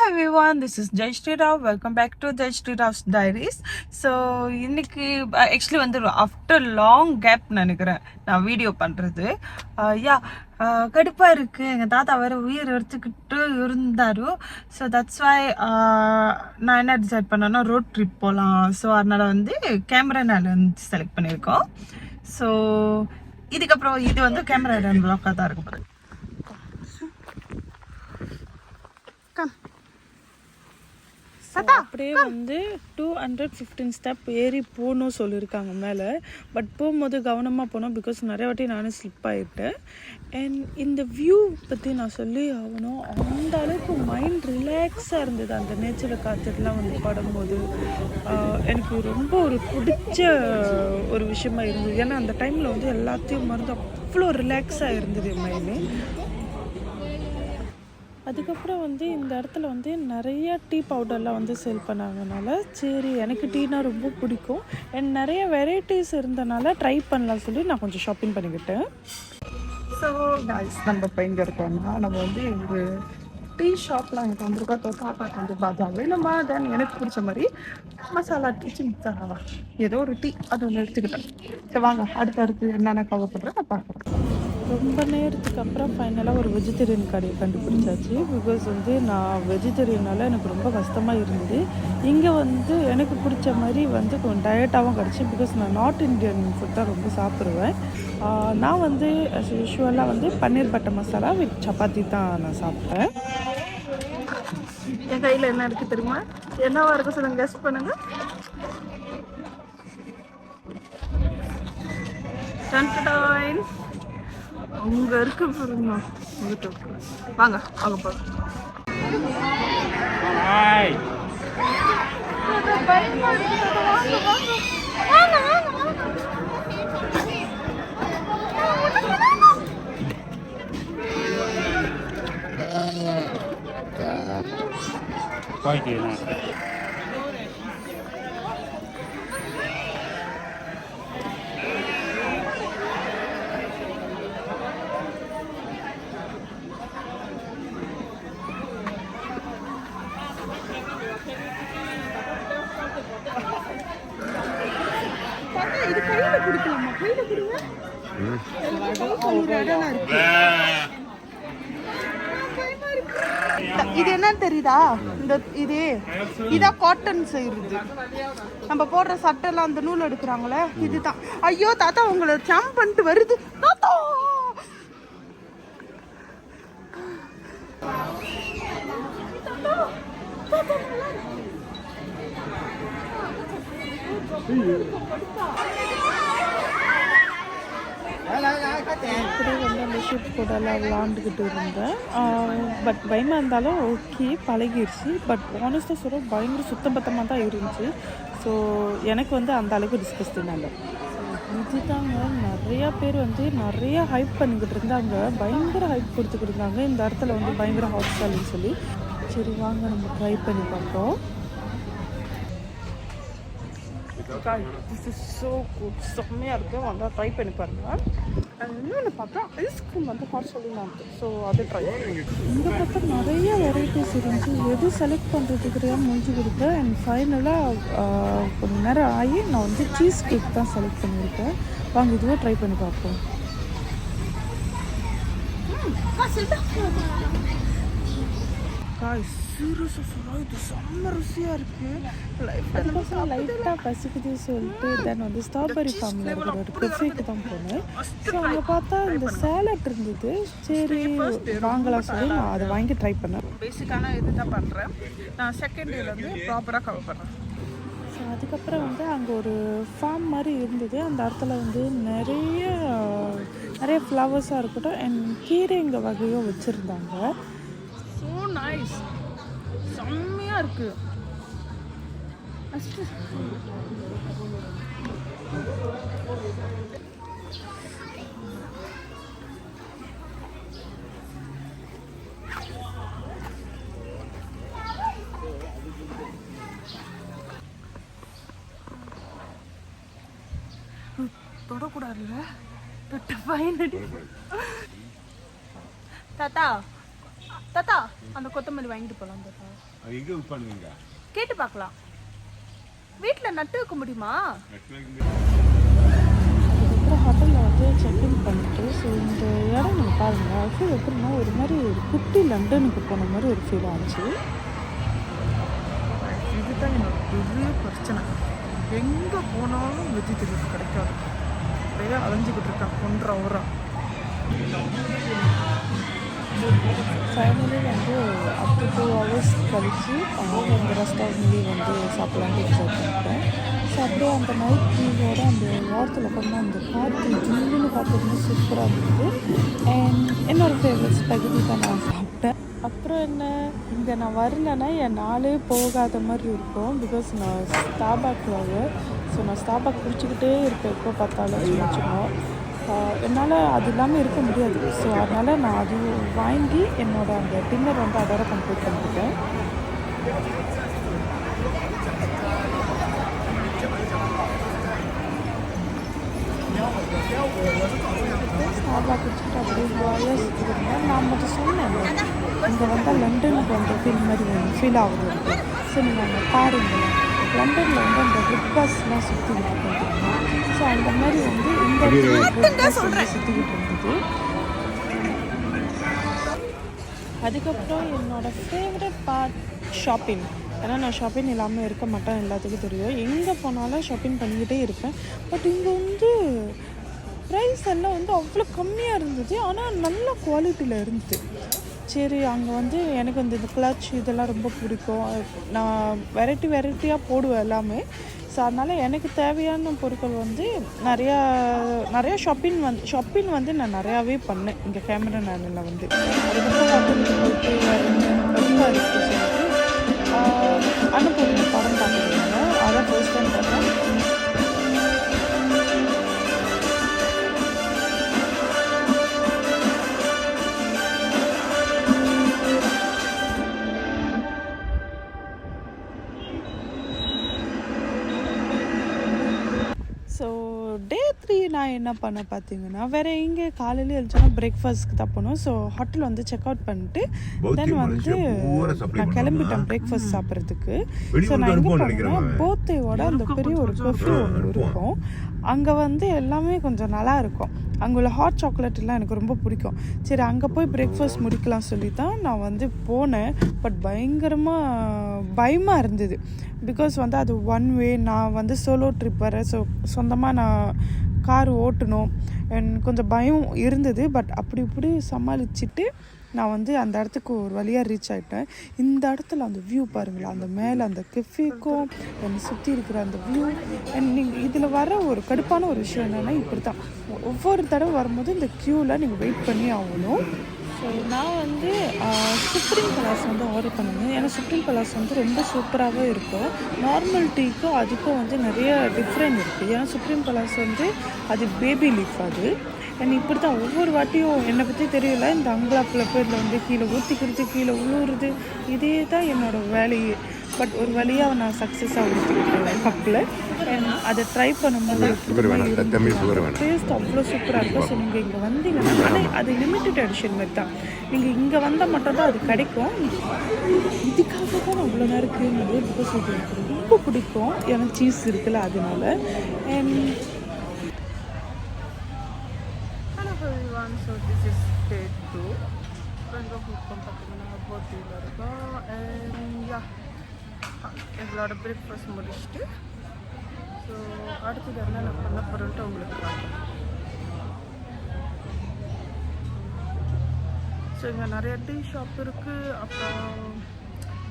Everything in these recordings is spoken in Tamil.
everyone, this is Jai Shri Rao. Welcome back to Jai Shri Rao's Diaries. So இன்னைக்கு ஆக்சுவலி வந்து ஆஃப்டர் லாங் கேப் நினைக்கிறேன் நான் வீடியோ பண்ணுறது. கடுப்பாக இருக்குது, எங்கள் தாத்தா வேறு உயிர் எடுத்துக்கிட்டு இருந்தார். ஸோ தட்ஸ் வை நான் என்ன டிசைட் பண்ணேன்னா ரோட் ட்ரிப் போகலாம். ஸோ அதனால் வந்து கேமரா வந்து செலக்ட் பண்ணியிருக்கோம். ஸோ இதுக்கப்புறம் இது வந்து கேமரா பிளாக்காக தான் இருக்க போகிறேன். அப்படியே வந்து 215 ஸ்டெப் ஏறி போகணும் சொல்லியிருக்காங்க மேலே. பட் போகும்போது கவனமாக போனோம், பிகாஸ் நிறைய வாட்டி நானும் ஸ்லிப் ஆகிட்டேன். அண்ட் இந்த வியூ பற்றி நான் சொல்லி ஆகணும், அந்த அளவுக்கு மைண்ட் ரிலாக்ஸாக இருந்தது அந்த நேச்சரில் காற்றுலாம் வந்து படும்போது. எனக்கு ரொம்ப ஒரு பிடிச்ச ஒரு விஷயமா இருந்தது. ஏன்னா அந்த டைமில் வந்து எல்லாத்தையும் மறந்து அவ்வளோ ரிலாக்ஸாக இருந்தது மைண்டு. அதுக்கப்புறம் வந்து இந்த இடத்துல வந்து நிறைய டீ பவுடர்லாம் வந்து சேல் பண்ணாங்கனால சரி, எனக்கு டீனா ரொம்ப பிடிக்கும். அண்ட் நிறைய வெரைட்டிஸ் இருந்தனால ட்ரை பண்ணலாம் சொல்லி நான் கொஞ்சம் ஷாப்பிங் பண்ணிக்கிட்டேன். ஸோ கைஸ், நம்ம இப்போ எங்கே இருக்கோம்னா நம்ம வந்து ஒரு டீ ஷாப்லாம் எனக்கு வந்திருக்கோம். தாத்தாக்கு வந்து பாஜா வேணுமா, தென் எனக்கு பிடிச்ச மாதிரி மசாலா டீ, சின்ன ஏதோ ஒரு டீ அது ஒன்று எடுத்துக்கிட்டேன். சரி வாங்க, அடுத்தடுத்து என்னென்ன கவர் பண்ணுறேன் நான் பார்க்குறேன். ரொம்ப நேரத்துக்கு அப்புறம் ஃபைனலாக ஒரு வெஜிடேரியன் கடையை கண்டுபிடிச்சாச்சு. பிகாஸ் வந்து நான் வெஜிடேரியனால எனக்கு ரொம்ப கஷ்டமாக இருந்தது. இங்கே வந்து எனக்கு பிடிச்ச மாதிரி வந்து கொஞ்சம் டயட்டாகவும் கிடச்சி. பிகாஸ் நான் நார்த் இந்தியன் ஃபுட் தான் ரொம்ப சாப்பிடுவேன். நான் வந்து யூஸ்வலாக வந்து பன்னீர் பட்டர் மசாலா வித் சப்பாத்தி தான் நான் சாப்பிட்டேன். என் கையில் என்ன இருக்குது தெரியுமா? என்னவா இருக்கும் சொல்லுங்க, கெஸ் பண்ணுங்க. அங்க இருக்கு பாருங்க. வாங்க வாங்க போறோம். இது கையில குடிக்கலாமா? கையில குடிங்க. இது என்னன்னு தெரியுதா? இதான் காட்டன் செய்யுது. நம்ம போடுற சட்டெல்லாம் அந்த நூல் எடுக்கிறாங்களே, இதுதான். ஐயோ தாத்தா, உங்களை ஜம்ப் பண்ணிட்டு வருது தாத்தா. அப்படியே வந்து அந்த ஷிப் கூடலாம் விளாண்டுக்கிட்டு இருந்தேன். பட் பயமாக இருந்தாலும் ஓகே, பழகிடுச்சு. பட் ஆனஸ்டாக சொல்ல பயங்கர சுத்தபத்தமாக தான் இருந்துச்சு. ஸோ எனக்கு வந்து அந்த அளவுக்கு டிஸ்கஸ்டிங் இல்லை. இதுதாங்க, நிறையா பேர் வந்து நிறைய ஹைப் பண்ணிக்கிட்டு இருந்தாங்க, பயங்கர ஹைப் கொடுத்துக்கிட்டு இருந்தாங்க. இந்த இடத்துல வந்து பயங்கர ஹாட் ஸ்டால்னு சொல்லி. சரி வாங்க நம்ம ட்ரை பண்ணி பார்ப்போம். திஸ் இஸ் ஸோ குட், செம்மையாக இருக்குது. வந்தால் ட்ரை பண்ணி பாருங்கள். இன்னொன்று பார்த்தா ஐஸ்கிரீம் வந்து ஹாட் சொல்லிலாம் இருக்குது. ஸோ அது ட்ரை இங்கே பார்த்தா நிறைய வெரைட்டிஸ் இருந்துச்சு. எது செலக்ட் பண்ணுறதுக்கு தெரியாமல் முடிஞ்சு கொடுத்தேன். அண்ட் ஃபைனலாக கொஞ்சம் நேரம் ஆகி நான் வந்து சீஸ் கேக் தான் செலக்ட் பண்ணியிருக்கேன். வாங்க இதுவே ட்ரை பண்ணி பார்ப்போம். இது செம்ம ருசியாக இருக்குது. லைட்டாக பசிக்குது சொல்லிட்டு தென் வந்து ஸ்ட்ராபெரி ஃபார்மில் இருக்கிற ஒரு கெஃபேக்கு தான் போனேன். ஸோ அங்கே பார்த்தா இந்த சேலட் இருந்தது. சரி வாங்கலாம் சொல்லி நான் அதை வாங்கி ட்ரை பண்ணேன். பேசிக்கான இது தான் பண்ணுறேன் நான். செகண்ட் டேல வந்து ப்ராப்பராக கவர் பண்ணுறேன். ஸோ அதுக்கப்புறம் வந்து அங்கே ஒரு ஃபார்ம் மாதிரி இருந்தது. அந்த இடத்துல வந்து நிறைய ஃப்ளவர்ஸாக இருக்கட்டும் அண்ட் கீரைங்க வகையும் வச்சுருந்தாங்க. ஸோ நைஸ், செம்மையாக இருக்குது. தொடக்கூடாதுல்ல, தொட்ட ஃபைன் அடி. தாத்தா தாத்தா அந்த கொத்தமல்லி வாங்கிட்டு போகலாம் தாத்தா. எங்கே பண்ணுவீங்க? கேட்டு பார்க்கலாம். வீட்டில் நட்டு வைக்க முடியுமா? அதுக்கப்புறம் ஹோட்டலில் வந்து செக்இன் பண்ணிட்டு ஸோ இந்த இடம் நீங்கள் பாருங்கள் ஃபீல் எப்படின்னா ஒரு மாதிரி ஒரு குட்டி லண்டனுக்கு போன மாதிரி ஒரு ஃபீல் ஆச்சு. இதுதான் என்னோட பெரிய பிரச்சனை. எங்கே போனாலும் வெஜிடேரியன் கிடைக்காது. நிறைய அலைஞ்சிக்கிட்டு இருக்கேன் 1.5 hour. ஃபைனலி வந்து அப் டு 2 hours கழிச்சு இந்த ரெஸ்டாரண்ட்லேயே வந்து சாப்பிட்லான்னு டிசைட் பண்ணிட்டேன். ஸோ அப்படியே அந்த நைட் வியூவோட அந்த வாரத்தில் உட்காந்து அந்த காற்று ஜில்லுன்னு காற்று சூப்பராக இருந்தது. அண்ட் என்னோடய ஃபேவரட் ஸ்பெகட்டி தான் நான் சாப்பிட்டேன். அப்புறம் என்ன, இங்கே நான் வரலைன்னா என் நாளே போகாத மாதிரி இருக்கும். பிகாஸ் நான் ஸ்டார்பக் லவர். ஸோ நான் ஸ்டார்பக் குடிச்சிக்கிட்டே இருப்பேன் எப்போ பார்த்தாலும் வச்சுக்கோம். என்னால் அது இல்லாமல் இருக்க முடியாது. ஸோ அதனால் நான் அது வாங்கி என்னோடய அந்த டின்னர் வந்து அதோட கம்ப்ளீட் பண்ணிட்டேன். ஸ்டார்பக் குடிச்சிட்டு அப்படியே ஜாலியாக சுற்றிக்கிட்டேன். நான் மட்டும் சொன்னேன் இங்கே வந்தால் லண்டனுக்கு வந்து ஃபீல் ஆகுது இருக்குது. ஸோ நீங்கள் அங்கே பாருங்கள், லண்டனில் வந்து அந்த ரிக் பஸ்லாம் சுற்றிக்கிட்டு இருக்கோம். ஸோ அந்த மாதிரி வந்து இந்த இடத்துல சுற்றிக்கிட்டு இருந்தது. அதுக்கப்புறம் என்னோடய ஃபேவரட் பார்ட் ஷாப்பிங். ஏன்னா நான் ஷாப்பிங் இல்லாமல் இருக்க மாட்டேன், எல்லாத்துக்கும் தெரியும். எங்கே போனாலும் ஷாப்பிங் பண்ணிக்கிட்டே இருப்பேன். பட் இங்கே வந்து ப்ரைஸ் எல்லாம் வந்து அவ்வளோ கம்மியாக இருந்தது, ஆனால் நல்ல குவாலிட்டியில் இருந்தது. சரி, அங்கே வந்து எனக்கு வந்து இந்த கிளட்ச் இதெல்லாம் ரொம்ப பிடிக்கும். நான் வெரைட்டியாக போடுவேன் எல்லாமே. ஸோ அதனால் எனக்கு தேவையான பொருட்கள் வந்து நிறையா ஷாப்பிங் வந்து நான் நிறையாவே பண்ணேன் இங்கே கேமரா நேனில் வந்து. அதுக்கப்புறம் ஹோட்டலுக்கு போயிட்டு ரொம்ப இருக்குது சொல்லிட்டு அனுப்பி படம் பார்த்துருந்தாங்க. அதான் ஃபர்ஸ்ட் டைம் பார்த்தேன். ஸோ டே 3 நான் என்ன பண்ணேன் பார்த்தீங்கன்னா, வேறு எங்கே காலையில் எழுந்தோன்னா பிரேக்ஃபாஸ்ட்டுக்கு தான் போனோம். ஸோ ஹோட்டல் வந்து செக் அவுட் பண்ணிட்டு தென் வந்து நான் கிளம்பிட்டேன் பிரேக்ஃபாஸ்ட் சாப்பிட்றதுக்கு. ஸோ நான் எங்கே போனேன்னா போத்தேவோட அந்த பெரிய ஒரு கஃபே ஒன்று இருக்கும். அங்கே வந்து எல்லாமே கொஞ்சம் நல்லா இருக்கும். அங்கே உள்ள ஹாட் சாக்லேட்லாம் எனக்கு ரொம்ப பிடிக்கும். சரி, அங்கே போய் பிரேக்ஃபாஸ்ட் முடிக்கலாம் சொல்லி தான் நான் வந்து போனேன். பட் பயமாக இருந்தது. பிகாஸ் வந்து அது 1 way. நான் வந்து சோலோ ட்ரிப் வரேன். ஸோ சொந்தமாக நான் கார் ஓட்டணும். கொஞ்சம் பயம் இருந்தது. பட் அப்படி இப்படி சமாளிச்சுட்டு நான் வந்து அந்த இடத்துக்கு ஒரு வழியாக ரீச் ஆகிட்டேன். இந்த இடத்துல அந்த வியூ பாருங்களா, அந்த மேலே அந்த கெஃபேக்கும் என்னை சுற்றி இருக்கிற அந்த வியூ. நீங்கள் இதில் வர ஒரு கடுப்பான ஒரு விஷயம் என்னென்னா, இப்படி தான் ஒவ்வொரு தடவை வரும்போது இந்த க்யூவில் நீங்கள் வெயிட் பண்ணி ஆகணும். ஸோ நான் வந்து சுப்ரீம் பலாஸ் வந்து ஆர்டர் பண்ணுவேன். ஏன்னா சுப்ரீம் பலாஸ் வந்து ரொம்ப சூப்பராகவே இருக்கும். நார்மல் டீக்கும் அதுக்கும் வந்து நிறைய டிஃப்ரெண்ட் இருக்குது. ஏன்னா சுப்ரீம் பலாஸ் வந்து அது பேபி லீஃப் அது. அண்ட் இப்படி தான் ஒவ்வொரு வாட்டியும் என்னை பற்றி தெரியல, இந்த அங்கலாப்பில் போய் இதில் வந்து கீழே ஊற்றிக்கிறது, கீழே உழுவுறது, இதே தான் என்னோடய வேலையே. பட் ஒரு வழியாக நான் சக்ஸஸாக ஊற்றிக்கிட்டேன் கப்பில். அண்ட் அதை ட்ரை பண்ணும்போது டேஸ்ட் அவ்வளோ சூப்பராக இருக்கும். ஸோ நீங்கள் இங்கே வந்தீங்கன்னா, ஆனால் அது லிமிட்டட் எடிஷன் மாதிரி தான். நீங்கள் இங்கே வந்தால் மட்டும்தான் அது கிடைக்கும். இதுக்காக தான் அவ்வளோ நேரம் இருக்குங்கிறது. பிகாஸ் இது எனக்கு ரொம்ப பிடிக்கும். ஏன்னா சீஸ் இருக்குல்ல, அதனால. அண்ட் ஸோ திஸ் இஸ் டே 2. எங்கே கூட்டம் பார்த்தீங்கன்னா போட்டியில் இருக்கோம். அண்ட் எங்களோட பிரேக்ஃபாஸ்ட் முடிச்சுட்டு ஸோ அடுத்தது என்ன நான் பண்ண போகிறேன்ட்டு உங்களுக்கு பார்ப்பேன். ஸோ இங்கே நிறைய டீ ஷாப் இருக்குது, அப்புறம்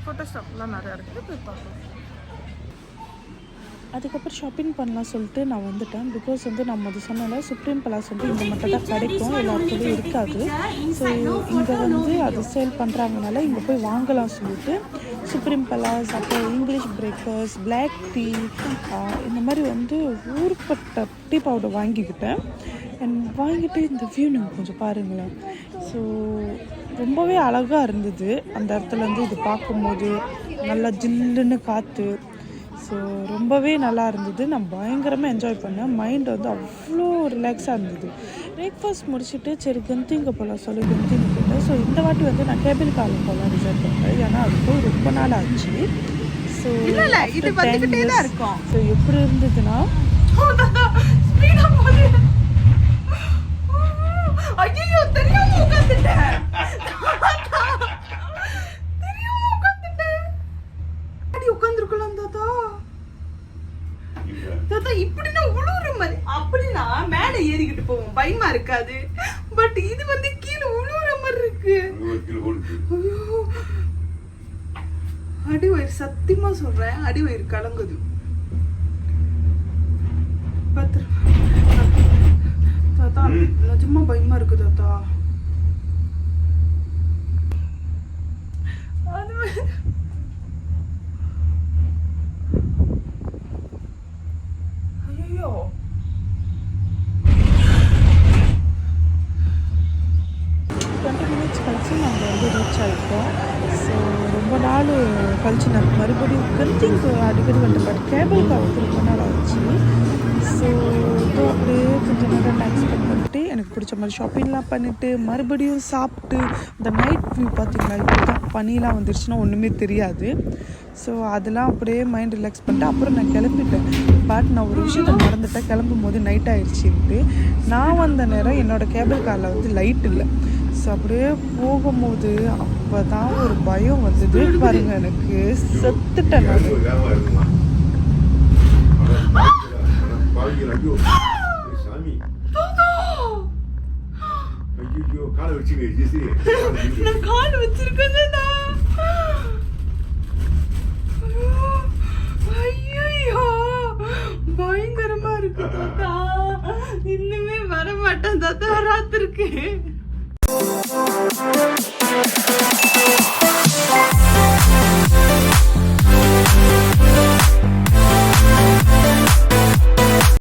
ஃபோட்டோ ஷாப்லாம் நிறையா இருக்குது, போய் பார்க்கலாம். அதுக்கப்புறம் ஷாப்பிங் பண்ணலாம் சொல்லிட்டு நான் வந்துட்டேன். பிகாஸ் வந்து நம்ம அது சொன்னால சுப்ரீம் பலாஸ் வந்து இங்கே மட்டும் தான் கிடைக்கும், எல்லாத்துலேயும் இருக்காது. ஸோ இங்கே வந்து அது சேல் பண்ணுறாங்கனால இங்கே போய் வாங்கலாம் சொல்லிட்டு சுப்ரீம் பலாஸ், அப்புறம் இங்கிலீஷ் பிரேக்கர்ஸ், பிளாக் டீ, இந்த மாதிரி வந்து ஊர்பட்ட டீ பவுடர் வாங்கிக்கிட்டேன். அண்ட் வாங்கிட்டு இந்த வியூ நீங்கள் கொஞ்சம் பாருங்களேன். ஸோ ரொம்பவே அழகாக இருந்தது அந்த இடத்துல வந்து இது பார்க்கும்போது. நல்லா ஜில்லுன்னு காற்று. ஸோ ரொம்பவே நல்லா இருந்தது. நான் பயங்கரமாக என்ஜாய் பண்ணேன். மைண்ட் வந்து அவ்வளோ ரிலாக்ஸாக இருந்தது. பிரேக்ஃபாஸ்ட் முடிச்சுட்டு சரி கந்திங்க போகலாம் சொல்லி கந்திங்க போனேன். ஸோ இந்த வாட்டி வந்து நான் கேபிள் காரில் போகலாம் ரிசர்வ் பண்ணேன். ஏன்னா அது போய் ரொம்ப நாள் ஆச்சு. ஸோ இது வந்துக்கிட்டே தான் இருக்கும். ஸோ எப்படி இருந்ததுன்னா ஐயோ தெரியாம உட்காந்துட்டேன். தெரியாம உட்காந்துட்டேன். அடி உட்காந்துருக்கலாம் தாத்தா. தாத்தா இப்படின்னா உழுவுற மாதிரி. அப்படின்னா மேல ஏறிக்கிட்டு போவோம், பயமா இருக்காது. பட் இது வந்து கீழே உழுவுற மாதிரி இருக்கு. ஐயோ அடிவயிறு, சத்தியமா சொல்றேன் அடிவயிறு கலங்குது. தாத்தா நிஜமா பயமா இருக்கு தாத்தா. ஐயோ 20 மினிட்ஸ் கழிச்சு நாங்கள் வந்து ரீச் ஆகிட்டோம். ஸோ ரொம்ப நாள் கழிச்சு நாங்கள் மறுபடியும் கந்திங்க்கு அடிக்கடி வந்து பட் கேபிள் கார் வந்து ரொம்ப நாள் ஆச்சு. ஸோ இதோ அப்படியே கொஞ்சம் நேரம் ரிலாக்ஸ் பண்ணிட்டு எனக்கு பிடிச்ச மாதிரி ஷாப்பிங்லாம் பண்ணிவிட்டு மறுபடியும் சாப்பிட்டு இந்த நைட் வியூ பார்த்திங்களா, இப்போ தான் பனிலாம் வந்துருச்சுன்னா ஒன்றுமே தெரியாது. ஸோ அதெல்லாம் அப்படியே மைண்ட் ரிலாக்ஸ் பண்ணிட்டு அப்புறம் நான் கிளம்பிட்டேன். பட் நான் ஒரு விஷயத்த மறந்துட்டேன். கிளம்பும் போது நைட் ஆயிடுச்சுன்ட்டு. நான் வந்த நேரம் என்னோடய கேபிள் காரில் வந்து லைட் இல்லை. ஸோ அப்படியே போகும்போது அப்போ தான் ஒரு பயம் வந்தது பாருங்க. எனக்கு செத்துட்டேன் நான். கால் வச்சிருக்கேன். ஐயோ பயங்கரமா இருக்கு தாத்தா. இன்னுமே வர மாட்டேன் தாத்தா ராத்திருக்கு.